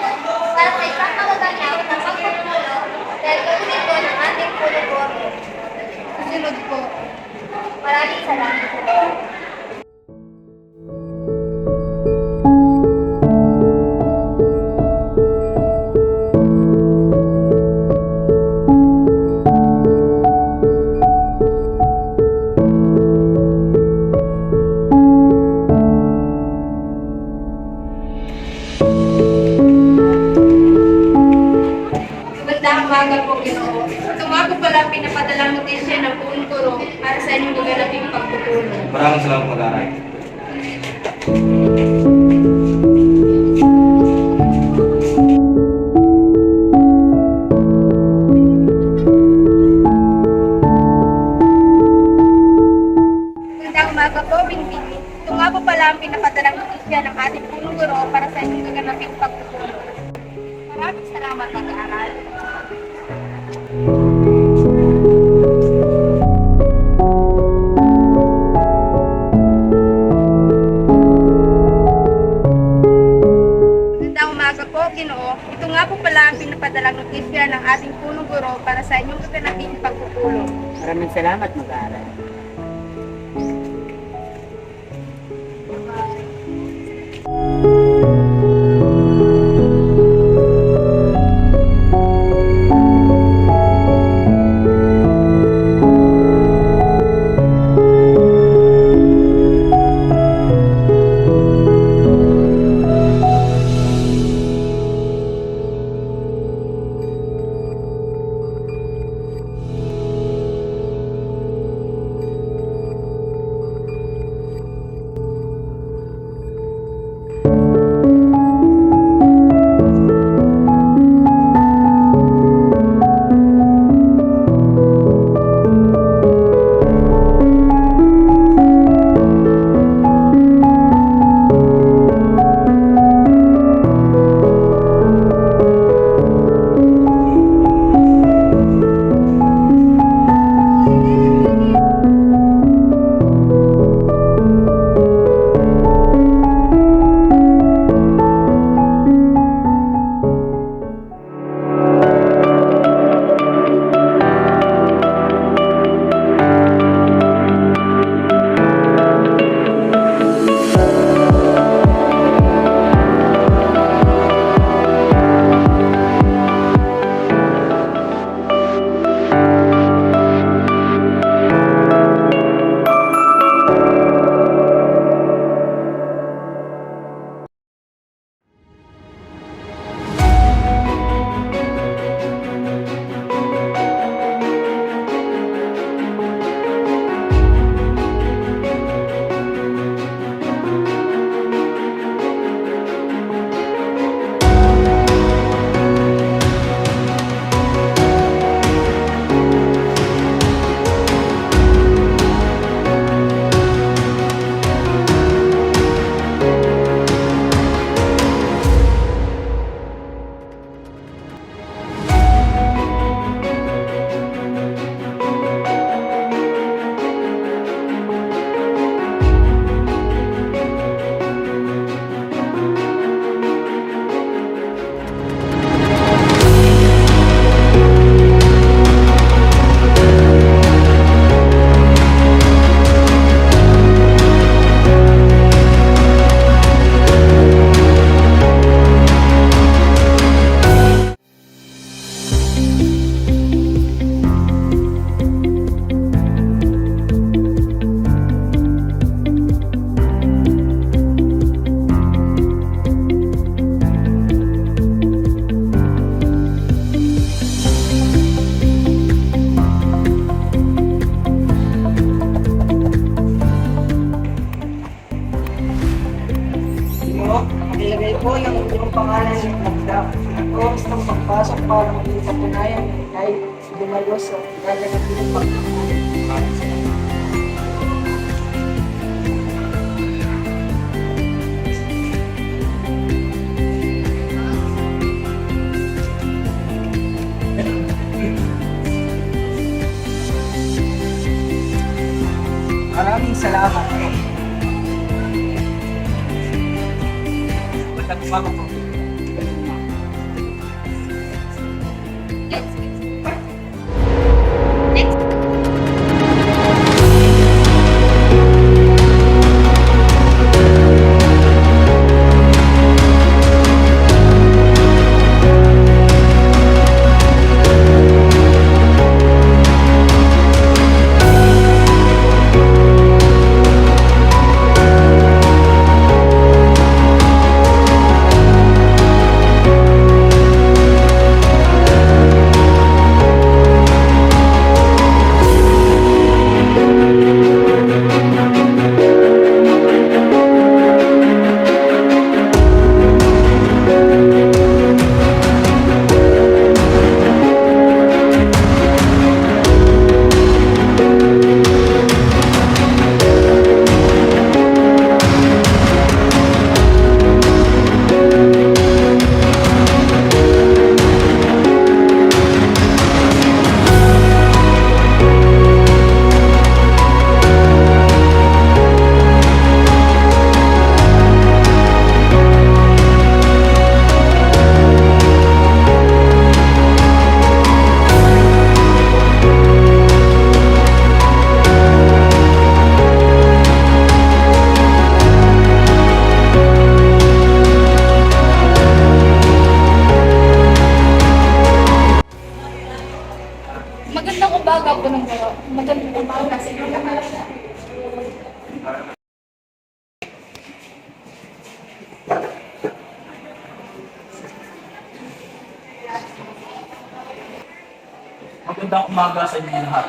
para sa isang kamaganyang ng pagpupulo dahil gawin ito ng ating puno-puno. Susunod po. Maraming salamat po. Magandang umaga po, Ginoo. Ito nga po pala ang pinapadalang notisya ng buong guro para sa inyong gaganaping pagpupulong. Maraming salamat mag-aaral. Magandang umaga po, Bingbing. Ito nga po pala ang pinapadalang notisya ng ating buong guro para sa inyong gaganaping pagpupulong. Maraming salamat, mag-aaral. Magandang umaga po, Ginoo. Ito nga po pala ang pinapadalang notisya ng ating punong guro para sa inyong gaganaping pagpupulong. Maraming salamat mag-aaral. Ilagay po yung inyong pangalan sa laptop. Oras ng pagpasok para maging patunayan ay dumalo sa gaganapin ng pagkakas. Maraming salamat. Magandang umaga po. mga punong guro. Magandang umaga sa inyo lahat. Magandang umaga sa inyo lahat.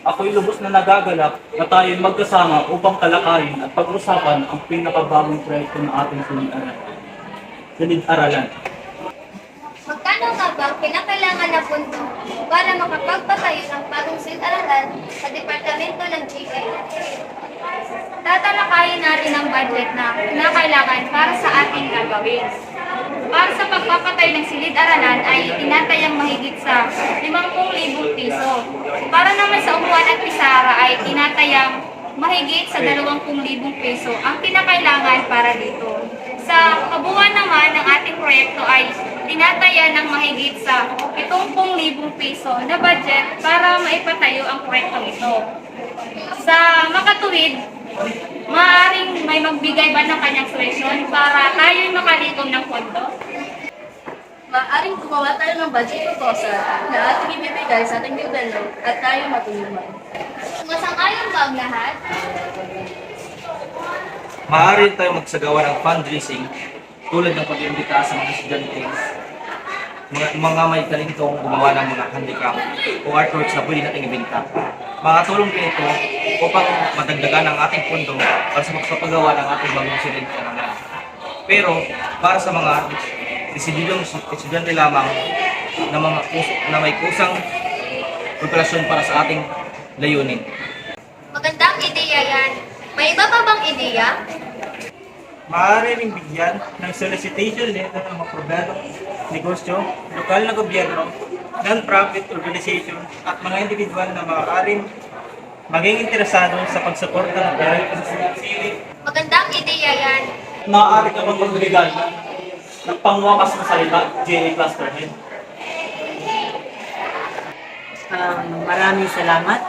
Ako'y lubos na nagagalak na tayo'y magkasama upang talakayin at pag-usapan ang pinakabagong proyekto ng ating silid-aralan. Magkano nga ba ang pinakailangan na pundo para makapagpatayo ng bagong silid-aralan sa Departamento ng GA? Tatalakayin natin ang budget na kinakailangan para sa ating gagawin. Para sa pagpapatay ng silid-aralan ay tinatayang mahigit sa 50,000 piso. Para naman sa upuan at pisara ay tinatayang mahigit sa 20,000 piso ang kinakailangan para dito. Sa kabuuan naman ng ating proyekto ay tinataya ng mahigit sa 70,000 piso na budget para maipatayo ang proyektong ito. Sa makatuwid, maaaring may magbigay ba ng kanyang suwesyon para tayo'y makalikom ng pondo? Maaaring gumawa tayo ng budget proposal na ating ibibigay sa ating gobyerno at tayo matulungan. Sumasang-ayon ba ang lahat? Maaari tayong magsagawa ng fundraising tulad ng pag-imbita sa mga estudyante, mga may talentong gumawa ng mga handicraft o artworks na pwede nating ibenta. Makatulong din ito upang madagdagan ang ating pondo para sa pagpapagawa ng ating bagong silid-aralan. Pero para sa mga desididong estudyante lamang na may kusang preparasyon para sa ating layunin. Magandang ideya yan. May iba pa bang ideya? Maaari ring bigyan ng solicitation letter ng mga pribadong negosyo, lokal na gobyerno, non-profit organization at mga individual na maaaring maging interesado sa pagsuporta ng proyekto sa silid. Magandang ideya yan. Maaari ka bang magregalo ng pangwakas na salita, GA Cluster Head? Maraming salamat.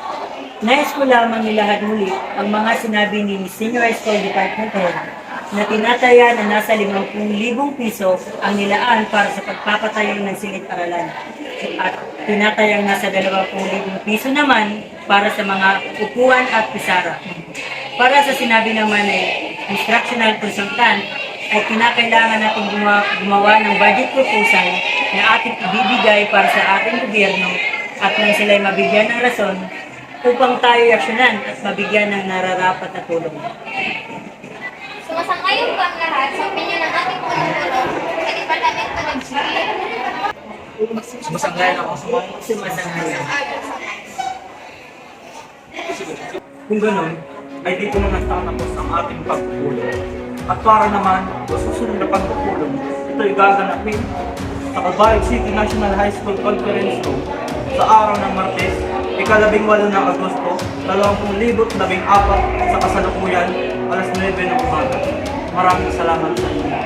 Nais ko lamang ilahad muli ang mga sinabi ni Senior High School Department Head na tinataya na nasa 50,000 piso ang nilaan para sa pagpapatayo ng silid-aralan at tinatayang nasa 20,000 piso naman para sa mga upuan at pisara. Para sa sinabi naman ay instructional consultant ay kinakailangan natin gumawa ng budget proposal na ating ibibigay para sa ating gobyerno at nang sila'y mabigyan ng rason upang tayo aksyonan at mabigyan ng nararapat na tulong. Sumasang-ayon ba ang lahat sa opinion ng ating punong-guro sa Departamento ng GA? Sumasanglayan ako. Sumasang-ayon. Kung ganun, ay dito na nagtatapos ang ating pagpupulong. At para naman sa susunod na pagpupulong, ito'y gaganapin sa Cavite City National High School Conference Room sa araw ng Martes, ika-18 ng Agosto, 2014 sa kasalukuyan, alas 9 ng umaga. Maraming salamat sa inyo.